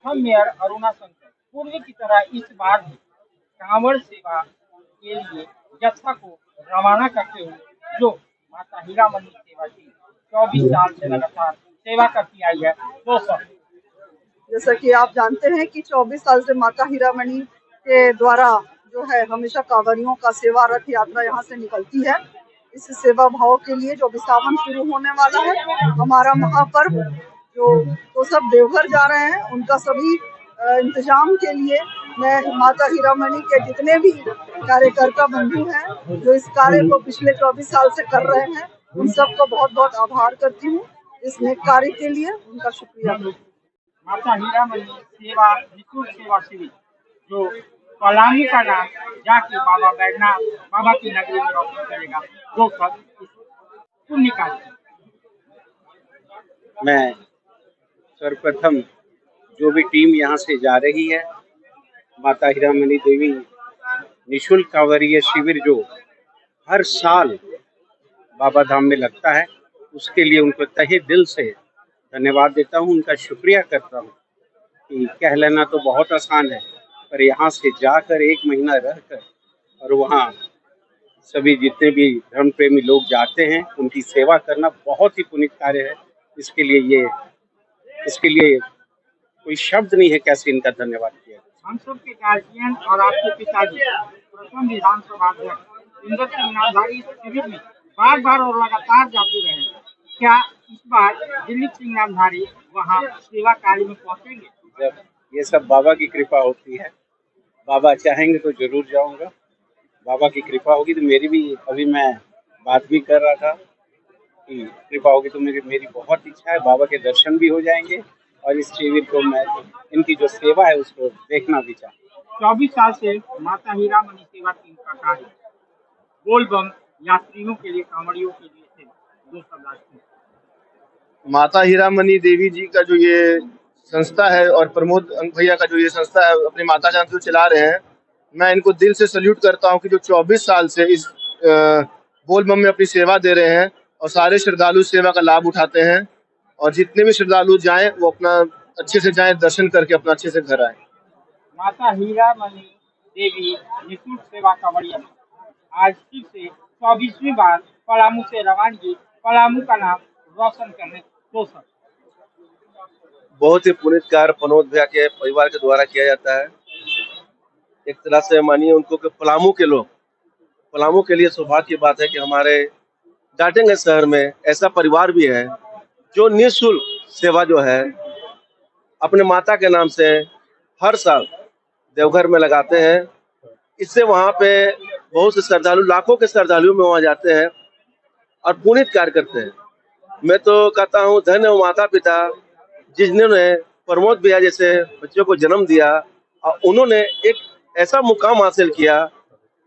प्रथम मेयर अरुणा शंकर पूर्व की तरह इस बार भी कांवड़ सेवा के लिए जत्था को रवाना करते हुए जो माता हीरामनी सेवा की 24 साल से लगातार सेवा करती आई है वो सब। जैसा कि आप जानते हैं कि 24 साल से माता हीरामणि के द्वारा जो है हमेशा कांवरियों का सेवा रथ यात्रा यहाँ से निकलती है। इस सेवा भाव के लिए जो सावन शुरू होने वाला है हमारा महापर्व जो तो सब देवघर जा रहे हैं उनका सभी इंतजाम के लिए मैं माता हीरामणि के जितने भी कार्यकर्ता बंधु हैं जो इस कार्य को पिछले 24 साल से कर रहे हैं उन सबका बहुत बहुत आभार करती हूँ इस नेक कार्य के लिए उनका शुक्रिया। माता हीरामणि सेवा निःशुल्क सेवा शिविर जो पलामू का नाम जाके बाबा बैजनाथ बाबा की नगरी में रोशन करेगा वो सब पुण्य कार्य। मैं सर्वप्रथम जो भी टीम यहाँ से जा रही है माता हीरामणि देवी निःशुल्क कांवरिया शिविर जो हर साल बाबा धाम में लगता है उसके लिए उनको तहे दिल से धन्यवाद देता हूँ, उनका शुक्रिया करता हूँ कि कह लेना तो बहुत आसान है पर यहाँ से जाकर 1 महीना रहकर और वहाँ सभी जितने भी धर्म प्रेमी लोग जाते हैं उनकी सेवा करना बहुत ही पुनीत कार्य है। इसके लिए कोई शब्द नहीं है कैसे इनका धन्यवाद किया। हम सब के गार्जियन और आपके पिताजी प्रथम विधानसभा अध्यक्ष इंदर सिंह नामधारी इस शिविर में बार और लगातार जाते रहे हैं। क्या इस बार दिलीप सिंह नामधारी वहाँ सेवा कार्य में पहुँचेंगे? जब ये सब बाबा की कृपा होती है, बाबा चाहेंगे तो जरूर जाऊंगा। बाबा की कृपा होगी तो मेरी भी, अभी मैं बात भी कर रहा था कि कृपा होगी तो मेरी बहुत इच्छा है बाबा के दर्शन भी हो जाएंगे और इस शिविर को मैं इनकी जो सेवा है उसको देखना भी चाहूँ। 24 साल से माता हीरामणि सेवा टीम का कार्य बोलबम यात्रियों के लिए कांवड़ियों के लिए थे दो सब। माता हीरामणि देवी जी का जो ये संस्था है और प्रमोद भैया का जो ये संस्था है अपनी माता जान से चला रहे हैं, मैं इनको दिल से सल्यूट करता हूँ कि जो 24 साल से इस बोलबम में अपनी सेवा दे रहे हैं और सारे श्रद्धालु सेवा का लाभ उठाते हैं और जितने भी श्रद्धालु जाएं वो अपना अच्छे से जाएं, दर्शन करके अपना अच्छे से घर आए। माता हीरामणि देवी निःशुल्क सेवा कांवड़िया आज फिर से 24वीं बार पलामू से रवानगी, पलामू का नाम रोशन करने दो सब। बहुत ही पुनीत कार्य प्रमोद भैया के परिवार के द्वारा किया जाता है। एक तरह से मानिए उनको कि पलामू के लिए सौभाग्य की बात है कि हमारे डाटेंगे शहर में ऐसा परिवार भी है जो निःशुल्क सेवा जो है अपने माता के नाम से हर साल देवघर में लगाते हैं। इससे वहाँ पे बहुत से श्रद्धालु, लाखों के श्रद्धालु में वहाँ जाते हैं और पुनीत कार्य करते हैं। मैं तो कहता हूँ धन्य हो माता पिता जिन्होंने प्रमोद भैया जैसे बच्चों को जन्म दिया और उन्होंने एक ऐसा मुकाम हासिल किया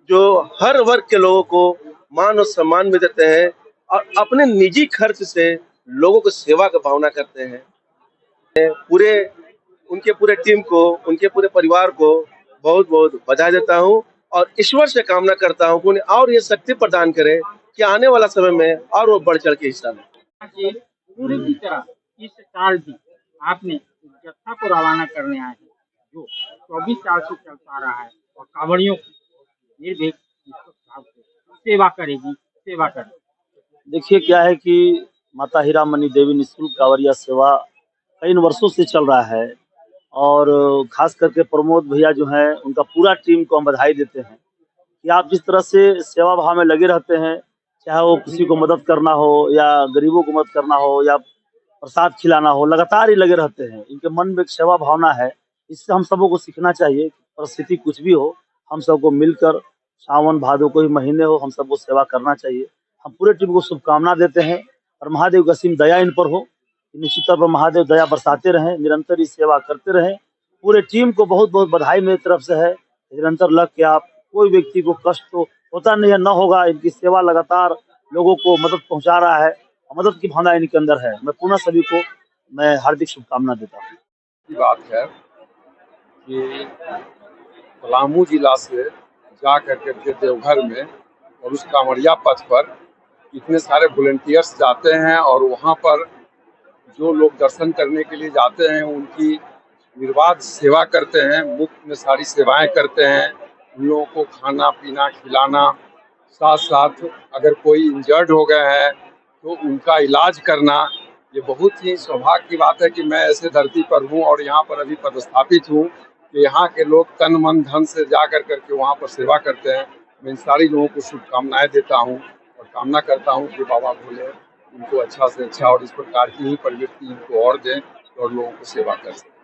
जो हर वर्ग के लोगों को मान और सम्मान भी देते हैं और अपने निजी खर्च से लोगों को सेवा की भावना करते हैं। उनके पूरे टीम को, उनके पूरे परिवार को बहुत बहुत बधाई देता हूँ और ईश्वर से कामना करता हूँ कि उन्हें और ये शक्ति प्रदान करे कि आने वाला समय में और वो बढ़ चढ़ के हिस्सा लें। पूरी की तरह इस साल भी आपने जत्था को रवाना करने आए हैं जो 24 साल से चलता आ रहा है और कांवड़ियों की निर्भीक सेवा करेगी। देखिए क्या है कि माता हीरामणि देवी निःशुल्क कांवरिया सेवा कई वर्षों से चल रहा है और खास करके प्रमोद भैया जो हैं उनका पूरा टीम को हम बधाई देते हैं कि आप जिस तरह से सेवा भाव में लगे रहते हैं, चाहे वो किसी को मदद करना हो या गरीबों को मदद करना हो या प्रसाद खिलाना हो, लगातार ही लगे रहते हैं। इनके मन में एक सेवा भावना है, इससे हम सबों को सीखना चाहिए। परिस्थिति कुछ भी हो, हम सबको मिलकर सावन भादो कोई महीने हो, हम सबको सेवा करना चाहिए। हम पूरे टीम को शुभकामना देते हैं और महादेव की असीम दया इन पर हो। निश्चित तौर पर महादेव दया बरसाते रहें, निरंतर ही सेवा करते रहें। पूरे टीम को बहुत बहुत बधाई मेरी तरफ से है। निरंतर लग के आप, कोई व्यक्ति को कष्ट तो होता नहीं है, न होगा। इनकी सेवा लगातार लोगों को मदद पहुंचा रहा है, मदद की भावना इनके अंदर है। मैं पुनः सभी को मैं हार्दिक शुभकामना देता हूँ। बात है कि पलामू जिला से जा करके के देवघर में और उस कांवड़िया पथ पर इतने सारे वॉलंटियर्स जाते हैं और वहाँ पर जो लोग दर्शन करने के लिए जाते हैं उनकी निर्बाध सेवा करते हैं, मुफ्त में सारी सेवाएं करते हैं। उन लोगों को खाना पीना खिलाना, साथ साथ अगर कोई इंजर्ड हो गए हैं तो उनका इलाज करना, ये बहुत ही सौभाग्य की बात है कि मैं ऐसे धरती पर हूँ और यहाँ पर अभी पदस्थापित हूँ कि यहाँ के लोग तन मन धन से जा करके वहाँ पर सेवा करते हैं। मैं इन सारी लोगों को शुभकामनाएं देता हूँ और कामना करता हूँ कि बाबा भोले इनको अच्छा से अच्छा और इस प्रकार की ही प्रवृत्ति इनको और दें और लोगों को सेवा कर सकें।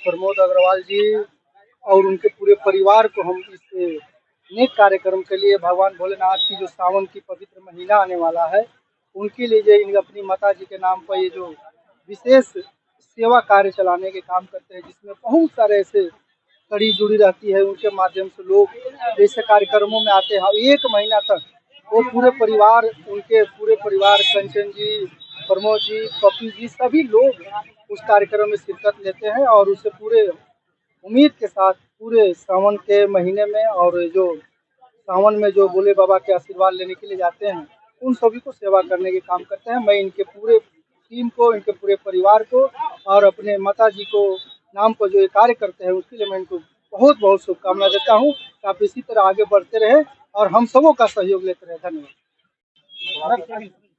प्रमोद अग्रवाल जी और उनके पूरे परिवार को हम इस नेक कार्यक्रम के लिए भगवान भोलेनाथ की जो सावन की पवित्र महीना आने वाला है उनके लिए जो इन अपनी माता जी के नाम पर ये जो विशेष सेवा कार्य चलाने के काम करते हैं, जिसमें बहुत सारे ऐसे कड़ी जुड़ी रहती है, उनके माध्यम से लोग ऐसे कार्यक्रमों में आते हैं। 1 महीना तक वो पूरे परिवार, उनके पूरे परिवार, कंचन जी, प्रमोद जी, पप्पू जी, सभी लोग उस कार्यक्रम में शिरकत लेते हैं और उसे पूरे उम्मीद के साथ पूरे सावन के महीने में और जो सावन में जो भोले बाबा के आशीर्वाद लेने के लिए जाते हैं, उन सभी को सेवा करने के काम करते हैं। मैं इनके पूरे टीम को, इनके पूरे परिवार को और अपने माता जी को नाम पर जो ये कार्य करते हैं उसके लिए मैं इनको बहुत बहुत शुभकामना देता हूँ। आप इसी तरह आगे बढ़ते रहे और हम सबों का सहयोग लेते रहे। धन्यवाद।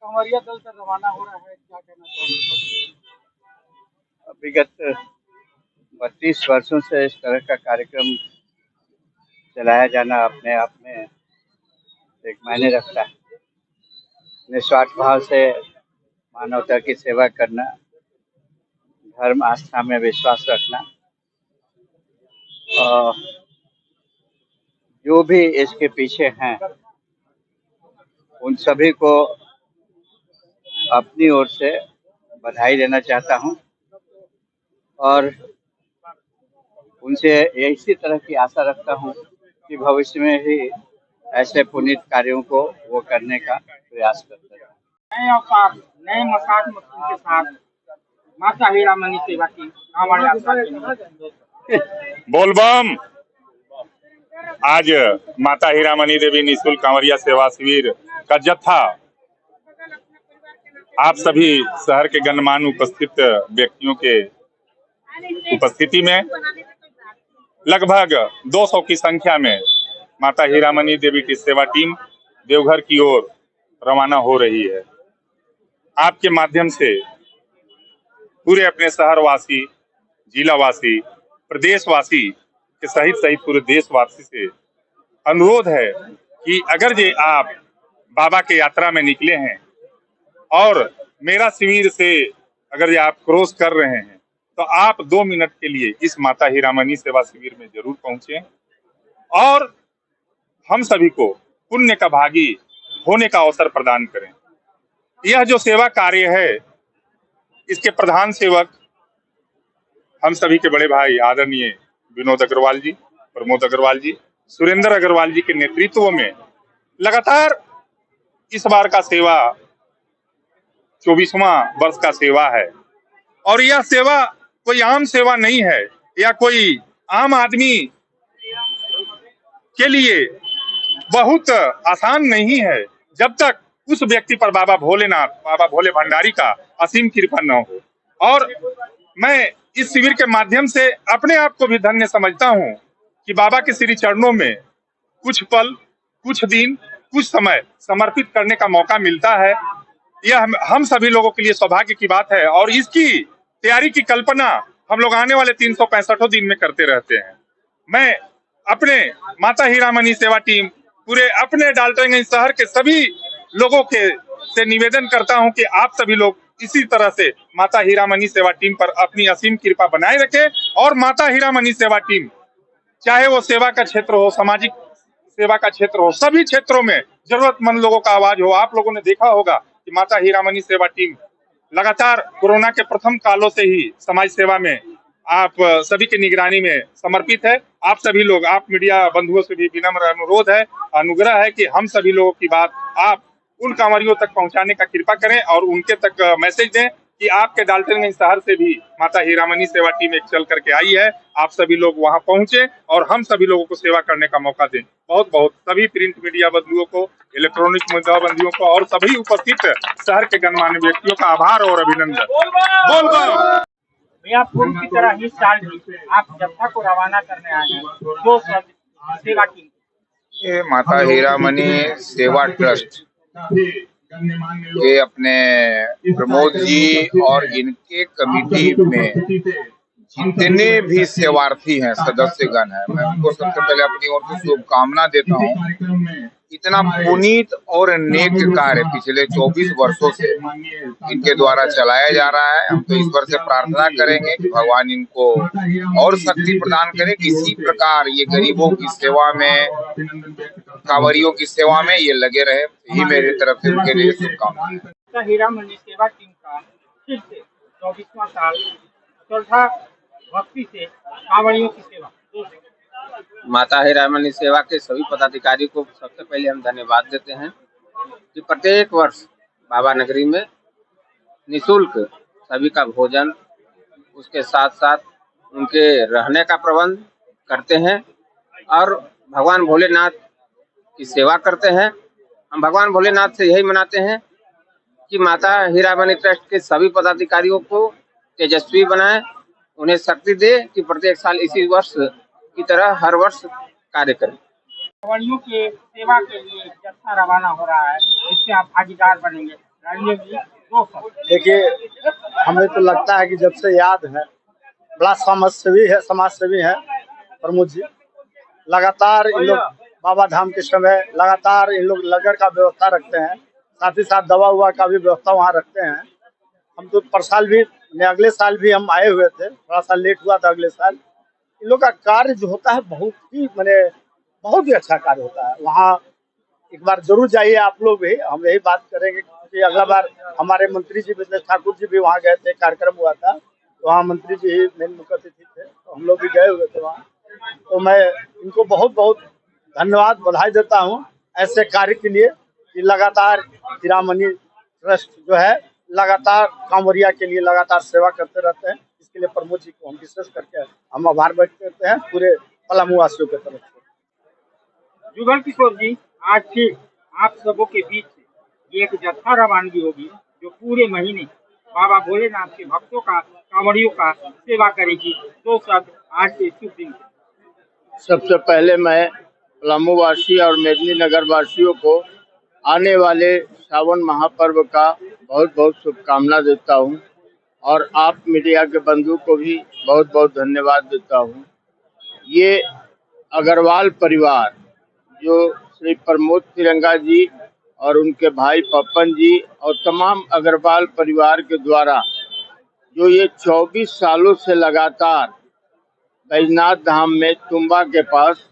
कांवरिया दल से रवाना हो रहा है, क्या कहना चाहेंगे? विगत 32 वर्षों से इस तरह का कार्यक्रम चलाया जाना अपने आप में एक मायने रखता है। निस्वार्थ भाव से मानवता की सेवा करना, धर्म आस्था में विश्वास रखना और जो भी इसके पीछे हैं उन सभी को अपनी ओर से बधाई देना चाहता हूं और उनसे इसी तरह की आशा रखता हूं कि भविष्य में भी ऐसे पुनीत कार्यों को वो करने का प्रयास करते रहें। नए अवतार, नए मसाज मशीन के साथ माता हीरामणि सेवा की कांवड़ यात्रा बोलबम। आज माता हीरामणि देवी निःशुल्क कांवरिया सेवा शिविर का जत्था आप सभी शहर के गणमान्य उपस्थित व्यक्तियों के उपस्थिति में लगभग 200 की संख्या में माता हीरामणि देवी की सेवा टीम देवघर की ओर रवाना हो रही है। आपके माध्यम से पूरे अपने शहरवासी, जिलावासी, प्रदेशवासी के सहित पूरे देशवासी से अनुरोध है कि अगर जे आप बाबा के यात्रा में निकले हैं और मेरा शिविर से अगर ये आप क्रॉस कर रहे हैं तो आप 2 मिनट के लिए इस माता हीरामणि सेवा शिविर में जरूर पहुंचे और हम सभी को पुण्य का भागी होने का अवसर प्रदान करें। यह जो सेवा कार्य है इसके प्रधान सेवक हम सभी के बड़े भाई आदरणीय विनोद अग्रवाल जी, प्रमोद अग्रवाल जी, सुरेंद्र अग्रवाल जी के नेतृत्व में लगातार इस बार का सेवा 24वां वर्ष का सेवा है और यह सेवा कोई आम सेवा नहीं है या कोई आम आदमी के लिए बहुत आसान नहीं है जब तक उस व्यक्ति पर बाबा भोलेनाथ, बाबा भोले भंडारी का असीम कृपा न हो। और मैं इस शिविर के माध्यम से अपने आप को भी धन्य समझता हूं कि बाबा के श्री चरणों में कुछ पल, कुछ दिन, कुछ समय समर्पित करने का मौका मिलता है। यह हम सभी लोगों के लिए सौभाग्य की बात है और इसकी तैयारी की कल्पना हम लोग आने वाले 365 दिन में करते रहते हैं। मैं अपने माता हीरामणि सेवा टीम, पूरे अपने डाल्टनगंज शहर के सभी लोगों के से निवेदन करता हूं कि आप सभी लोग इसी तरह से माता हीरामणि सेवा टीम पर अपनी असीम कृपा बनाए रखें और माता हीरामणि सेवा टीम चाहे वो सेवा का क्षेत्र हो, सामाजिक सेवा का क्षेत्र हो, सभी क्षेत्रों में जरूरतमंद लोगों का आवाज हो। आप लोगों ने देखा होगा कि माता हीरामणि सेवा टीम लगातार कोरोना के प्रथम कालों से ही समाज सेवा में आप सभी की निगरानी में समर्पित है। आप सभी लोग, आप मीडिया बंधुओं से भी विनम्र अनुरोध है, अनुग्रह है कि हम सभी लोगों की बात आप उन कांवरियों तक पहुंचाने का कृपा करें और उनके तक मैसेज दें कि आपके डाल्टनगंज शहर से भी माता हीरामणि सेवा टीम एक चल करके आई है। आप सभी लोग वहां पहुंचे और हम सभी लोगों को सेवा करने का मौका दें। बहुत बहुत सभी प्रिंट मीडिया बंधुओं को, इलेक्ट्रॉनिक मीडिया बंधुओं को और सभी उपस्थित शहर के गणमान्य व्यक्तियों का आभार और अभिनंदन। बोल भैया, पूर्व की तरह ही साल भी आप जत्था को रवाना करने आए हैं, दो शब्द सेवा टीम। ये माता हीरामणि सेवा ट्रस्ट के अपने प्रमोद जी और इनके कमिटी में जितने भी सेवार्थी हैं, सदस्यगण हैं, मैं उनको सबसे पहले अपनी ओर से शुभकामना देता हूँ। इतना पुनीत और नेक कार्य पिछले 24 वर्षों से इनके द्वारा चलाया जा रहा है। हम तो ईश्वर से प्रार्थना करेंगे कि भगवान इनको और शक्ति प्रदान करे कि इसी प्रकार ये गरीबों की सेवा में, कांवरियों की सेवा में ये लगे रहे। यही मेरी तरफ से उनके लिए शुभकामनाएं। हीरामणि सेवा टीम का फिर से 24वां साल श्रद्धा भक्ति से कांवरियों की सेवा। माता हीरामणि सेवा के सभी पदाधिकारी को सबसे पहले हम धन्यवाद देते हैं कि प्रत्येक वर्ष बाबा नगरी में निःशुल्क सभी का भोजन, उसके साथ साथ उनके रहने का प्रबंध करते हैं और भगवान भोलेनाथ की सेवा करते हैं। हम भगवान भोलेनाथ से यही मनाते हैं कि माता हीरामणि ट्रस्ट के सभी पदाधिकारियों को तेजस्वी बनाए, उन्हें शक्ति दे कि प्रत्येक साल इसी वर्ष की तरह हर वर्ष कार्य करें। कांवरियों के सेवा के लिए जत्था रवाना हो रहा है, इससे आप भागीदार बनेंगे। देखिए, हमें तो लगता है कि जब से याद है, बड़ा समाजसेवी है प्रमोद जी। लगातार इन लोग बाबा धाम के समय लगातार इन लोग लंगर का व्यवस्था रखते हैं, साथ ही साथ दवा उवा का भी व्यवस्था वहाँ रखते हैं। हम तो पर साल भी, अगले साल भी हम आए हुए थे, थोड़ा सा लेट हुआ था अगले साल। इन लोग का कार्य जो होता है बहुत ही अच्छा कार्य होता है। वहाँ एक बार जरूर जाइए आप लोग भी। हम यही बात करेंगे कि अगला बार हमारे मंत्री जी मिथिलेश ठाकुर जी भी वहाँ गए थे, कार्यक्रम हुआ था, तो वहाँ मंत्री जी ही मेन मुख्य अतिथि थे, तो हम लोग भी गए हुए थे वहाँ। तो मैं इनको बहुत बहुत धन्यवाद, बधाई देता हूँ ऐसे कार्य के लिए कि लगातार हीरामणि ट्रस्ट जो है लगातार कांवरिया के लिए लगातार सेवा करते रहते हैं। इसके लिए प्रमोद जी को हम विशेष करके हम आभार व्यक्त करते हैं पूरे पलामू वासियों की तरफ से। जुगल किशोर जी, आज फिर आप सबों के बीच एक जत्था रवानगी होगी जो पूरे महीने बाबा भोलेनाथ के भक्तों का, कांवरियों का सेवा करेगी। दो शब्द आज से शुभ दिन। सबसे पहले मैं पलामू वासी और मेदिनीनगर वासियों को आने वाले सावन महापर्व का बहुत बहुत शुभकामना देता हूं और आप मीडिया के बंधु को भी बहुत बहुत धन्यवाद देता हूं। ये अग्रवाल परिवार जो श्री प्रमोद तिरंगा जी और उनके भाई पप्पन जी और तमाम अग्रवाल परिवार के द्वारा जो ये 24 सालों से लगातार बैजनाथ धाम में तुम्बा के पास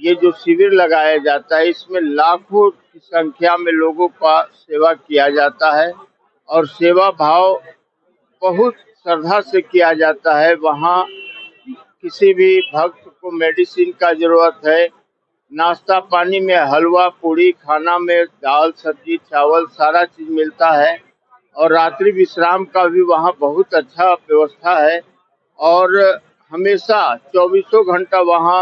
ये जो शिविर लगाया जाता है, इसमें लाखों की संख्या में लोगों का सेवा किया जाता है और सेवा भाव बहुत श्रद्धा से किया जाता है। वहाँ किसी भी भक्त को मेडिसिन का जरूरत है, नाश्ता पानी में हलवा पूड़ी, खाना में दाल सब्जी चावल सारा चीज मिलता है और रात्रि विश्राम का भी वहाँ बहुत अच्छा व्यवस्था है और हमेशा 24 घंटा वहाँ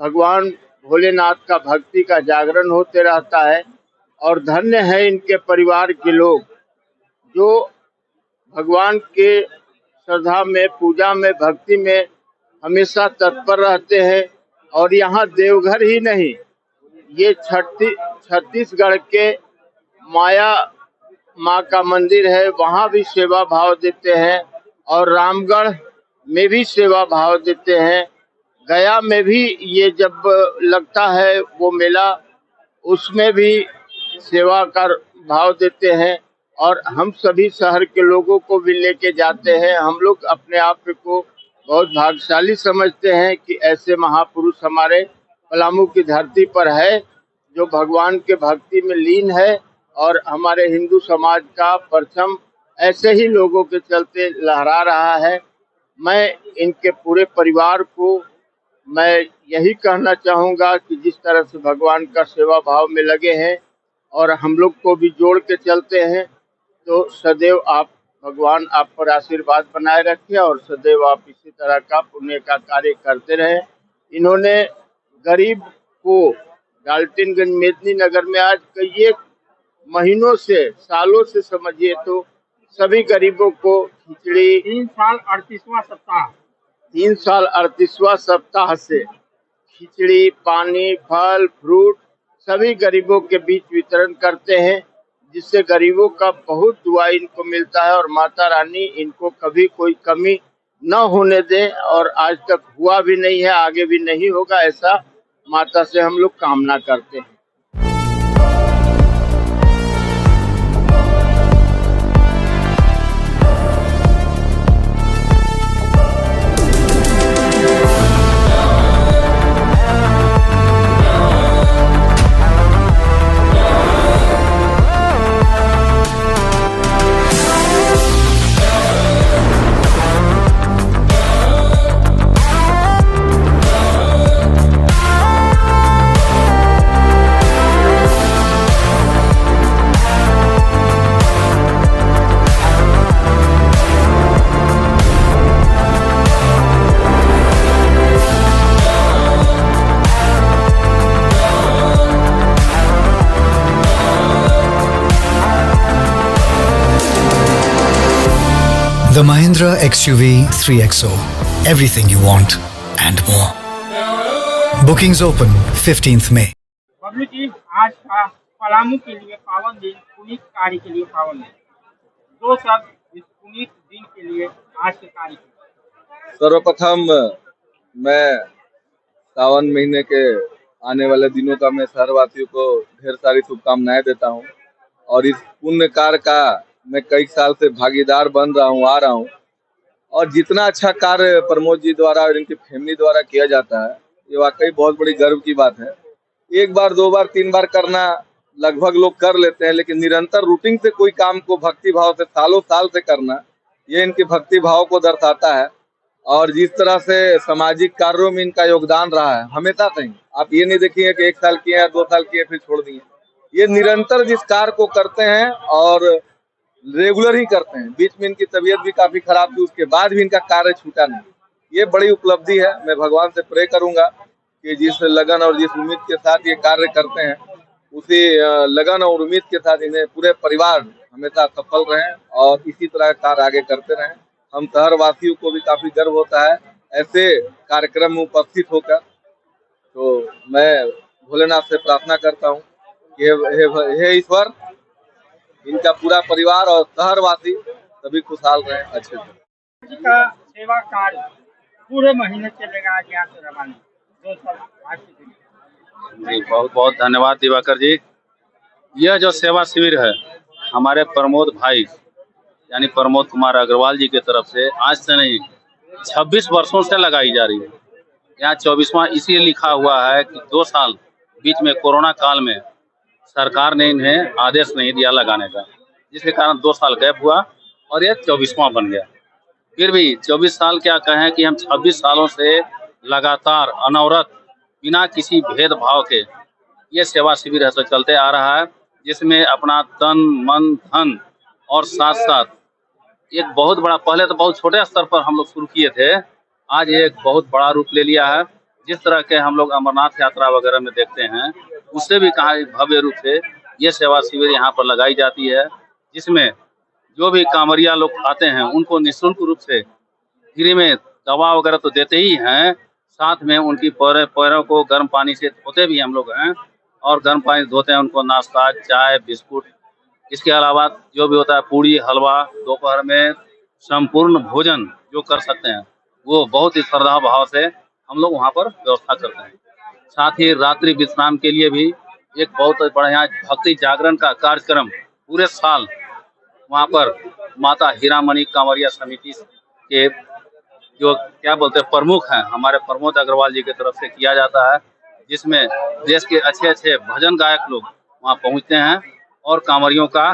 भगवान भोलेनाथ का भक्ति का जागरण होते रहता है। और धन्य है इनके परिवार के लोग जो भगवान के श्रद्धा में, पूजा में, भक्ति में हमेशा तत्पर रहते हैं। और यहाँ देवघर ही नहीं, ये छत्तीसगढ़ के माया माँ का मंदिर है, वहाँ भी सेवा भाव देते हैं और रामगढ़ में भी सेवा भाव देते हैं। गया में भी ये जब लगता है वो मेला, उसमें भी सेवा का भाव देते हैं और हम सभी शहर के लोगों को भी लेके जाते हैं। हम लोग अपने आप को बहुत भाग्यशाली समझते हैं कि ऐसे महापुरुष हमारे पलामू की धरती पर है जो भगवान के भक्ति में लीन है और हमारे हिंदू समाज का परचम ऐसे ही लोगों के चलते लहरा रहा है। मैं इनके पूरे परिवार को मैं यही कहना चाहूँगा कि जिस तरह से भगवान का सेवा भाव में लगे हैं और हम लोग को भी जोड़ के चलते हैं। तो सदैव आप भगवान आप पर आशीर्वाद बनाए रखे और सदैव आप इसी तरह का पुण्य का कार्य करते रहे। इन्होंने गरीब को डाल्टनगंज मेदिनीनगर में आज कई एक महीनों से सालों से समझिए तो सभी गरीबों को खिचड़ी 3 साल 38वां सप्ताह 3 साल 38वां सप्ताह से खिचड़ी, पानी, फल, फ्रूट सभी गरीबों के बीच वितरण करते हैं, जिससे गरीबों का बहुत दुआ इनको मिलता है और माता रानी इनको कभी कोई कमी न होने दे और आज तक हुआ भी नहीं है, आगे भी नहीं होगा, ऐसा माता से हम लोग कामना करते हैं। The Mahindra XUV 3XO. Everything you want and more. Bookings open 15th May. Public team आज का पलामू के लिए पावन दिन, पुनीत कार्य के लिए पावन दिन। दो शब्द इस पुनीत दिन के लिए आज के कार्य के। सर्वप्रथम मैं सावन महीने के आने वाले दिनों का मैं शहरवासियों को ढेर सारी शुभकामनाएं देता हूं और इस पुण्य कार्य का मैं कई साल से भागीदार बन रहा हूं, आ रहा हूं और जितना अच्छा कार्य प्रमोद जी द्वारा और इनकी फैमिली द्वारा किया जाता है ये वाकई बहुत बड़ी गर्व की बात है। एक बार, दो बार, तीन बार करना लगभग लोग कर लेते हैं, लेकिन निरंतर रूटीन से कोई काम को भक्ति भाव से सालों साल से करना ये इनके भक्ति भाव को दर्शाता है। और जिस तरह से सामाजिक कार्यों में इनका योगदान रहा है हमेशा से ही, आप ये नहीं देखिए कि 1 साल किए या 2 साल किए फिर छोड़ दिए, ये निरंतर जिस कार्य को करते हैं और रेगुलर ही करते हैं। बीच में इनकी तबीयत भी काफी खराब थी, उसके बाद भी इनका कार्य छूटा नहीं, ये बड़ी उपलब्धि है। मैं भगवान से प्रे करूंगा कि जिस लगन और जिस उम्मीद के साथ ये कार्य करते हैं उसी लगन और उम्मीद के साथ इन्हें पूरे परिवार हमेशा सफल रहें और इसी तरह कार्य आगे करते रहें। हम शहर वासियों को भी काफी गर्व होता है ऐसे कार्यक्रम में उपस्थित होकर। तो मैं भोलेनाथ से प्रार्थना करता हूँ कि हे ईश्वर, इनका पूरा परिवार और शहरवासी सभी खुशहाल रहे, अच्छे से। जी का सेवा कार्य पूरे महीने चलेगा आज यहाँ से रवाना। जी बहुत बहुत धन्यवाद दिवाकर जी। यह जो सेवा शिविर है हमारे प्रमोद भाई यानी प्रमोद कुमार अग्रवाल जी की तरफ से आज से नहीं 26 वर्षों से लगाई जा रही है। यहाँ 24वां इसलिए लिखा हुआ है कि 2 साल बीच में कोरोना काल में सरकार ने इन्हें आदेश नहीं दिया लगाने का, जिसके कारण 2 साल गैप हुआ और यह 24वां बन गया। फिर भी 24 साल क्या कहें कि हम 26 सालों से लगातार अनवरत बिना किसी भेदभाव के ये सेवा शिविर ऐसा चलते आ रहा है, जिसमें अपना तन मन धन और साथ साथ एक बहुत बड़ा, पहले तो बहुत छोटे स्तर पर हम लोग शुरू किए थे, आज एक बहुत बड़ा रूप ले लिया है। जिस तरह के हम लोग अमरनाथ यात्रा वगैरह में देखते हैं उससे भी कहा भव्य रूप से ये सेवा शिविर यहाँ पर लगाई जाती है, जिसमें जो भी कांवरिया लोग आते हैं उनको निःशुल्क रूप से फ्री में दवा वगैरह तो देते ही हैं, साथ में उनकी पैरों को गर्म पानी से धोते भी हम लोग हैं और गर्म पानी धोते हैं उनको नाश्ता, चाय, बिस्कुट, इसके अलावा जो भी होता है पूड़ी, हलवा, दोपहर में संपूर्ण भोजन जो कर सकते हैं वो बहुत ही श्रद्धा भाव से हम लोग वहाँ पर व्यवस्था करते हैं। साथ ही रात्रि विश्राम के लिए भी एक बहुत बढ़िया भक्ति जागरण का कार्यक्रम पूरे साल वहाँ पर माता हीरामणि कांवरिया समिति के जो क्या बोलते हैं प्रमुख हैं हमारे प्रमोद अग्रवाल जी की तरफ से किया जाता है, जिसमें देश के अच्छे अच्छे भजन गायक लोग वहाँ पहुँचते हैं और कांवरियों का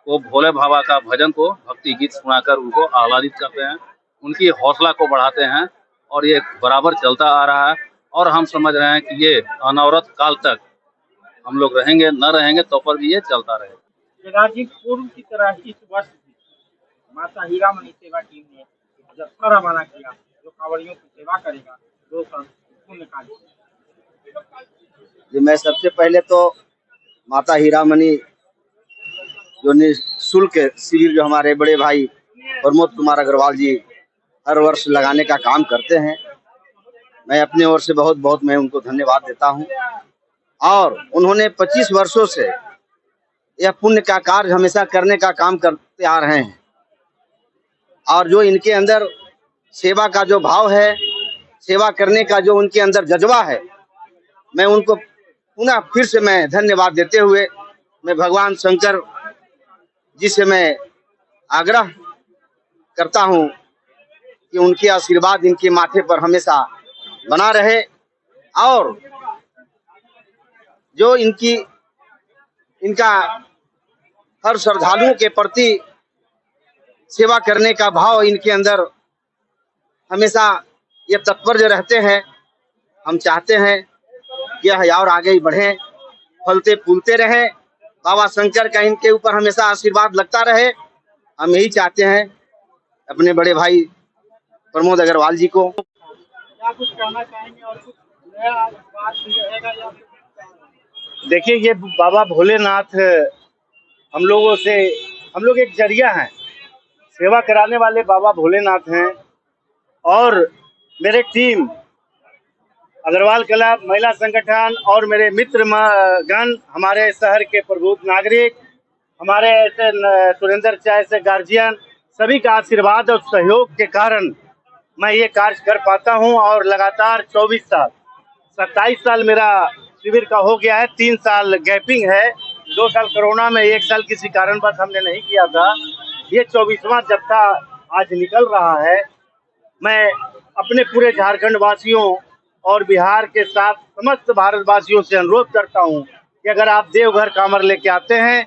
वो भोले बाबा का भजन को भक्ति गीत सुनाकर उनको आह्लादित करते हैं, उनकी हौसला को बढ़ाते हैं और ये बराबर चलता आ रहा है। और हम समझ रहे हैं कि ये अनवरत काल तक हम लोग रहेंगे, न रहेंगे तो पर भी ये चलता रहेगा। राज्य पूर्व की तरह इस वर्ष भी माता हीरामणि सेवा टीम ने जत्था रवाना किया जो कांवड़ियों की सेवा करेगा 2 साल पुण्य कार्य। मैं सबसे पहले तो माता हीरामणि जो निःशुल्क शिविर जो हमारे बड़े भाई प्रमोद कुमार अग्रवाल जी हर वर्ष लगाने का काम करते हैं, मैं अपने ओर से बहुत मैं उनको धन्यवाद देता हूं। और उन्होंने 25 वर्षों से यह पुण्य का कार्य हमेशा करने का काम करते आ रहे हैं और जो इनके अंदर सेवा का जो भाव है, सेवा करने का जो उनके अंदर जज्बा है, मैं उनको पुनः फिर से मैं धन्यवाद देते हुए मैं भगवान शंकर जी से मैं आग्रह करता हूं कि उनके आशीर्वाद इनके माथे पर हमेशा बना रहे और जो इनका हर श्रद्धालुओं के प्रति सेवा करने का भाव इनके अंदर हमेशा ये तत्पर रहते हैं। हम चाहते हैं कि यह और आगे बढ़े, फलते फूलते रहे, बाबा शंकर का इनके ऊपर हमेशा आशीर्वाद लगता रहे। हम यही चाहते हैं अपने बड़े भाई प्रमोद अग्रवाल जी को। क्या कुछ कहना चाहेंगे और कुछ नया बात भी रहेगा या देखिए, ये बाबा भोलेनाथ हम लोग एक जरिया हैं, सेवा कराने वाले बाबा भोलेनाथ हैं। और मेरे टीम अग्रवाल क्लब महिला संगठन और मेरे मित्र गण, हमारे शहर के प्रबुद्ध नागरिक, हमारे ऐसे सुरेंद्र चाय से गार्जियन, सभी का आशीर्वाद और सहयोग के कारण मैं ये कार्य कर पाता हूं। और लगातार 27 साल मेरा शिविर का हो गया है। 3 साल गैपिंग है, 2 साल कोरोना में, 1 साल किसी कारणवश हमने नहीं किया था। ये 24वां जत्था आज निकल रहा है। मैं अपने पूरे झारखंड वासियों और बिहार के साथ समस्त भारतवासियों से अनुरोध करता हूं कि अगर आप देवघर कांवर लेके आते हैं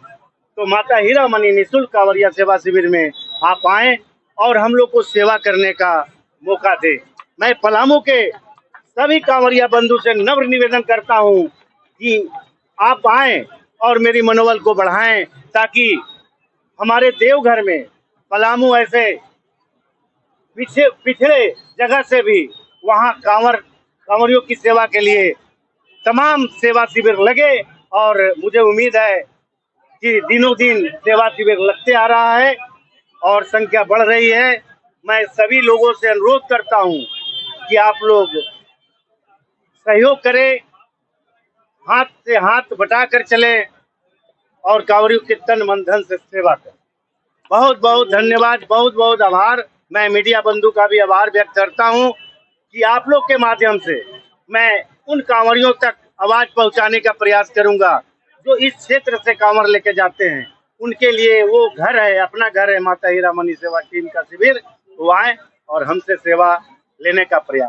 तो माता हीरामणि निःशुल्क कांवरिया सेवा शिविर में आप आएं और हम लोग को सेवा करने का मौका दे। मैं पलामू के सभी कांवरिया बंधु से नम्र निवेदन करता हूं कि आप आएं और मेरी मनोबल को बढ़ाएं ताकि हमारे देवघर में पलामू ऐसे पिछड़े जगह से भी वहां कांवरियों की सेवा के लिए तमाम सेवा शिविर लगे। और मुझे उम्मीद है कि दिनों दिन सेवा शिविर लगते आ रहा है और संख्या बढ़ रही है। मैं सभी लोगों से अनुरोध करता हूं कि आप लोग सहयोग करें, हाथ से हाथ बटाकर चले और कांवरियों के तन मन धन से सेवा करें। बहुत धन्यवाद, बहुत आभार। मैं मीडिया बंधु का भी आभार व्यक्त करता हूं कि आप लोग के माध्यम से मैं उन कांवरियों तक आवाज पहुंचाने का प्रयास करूंगा जो इस क्षेत्र से कांवर लेके जाते हैं। उनके लिए वो घर है, अपना घर है माता हीरामणि सेवा टीम का शिविर, वो आए और हमसे सेवा लेने का प्रयास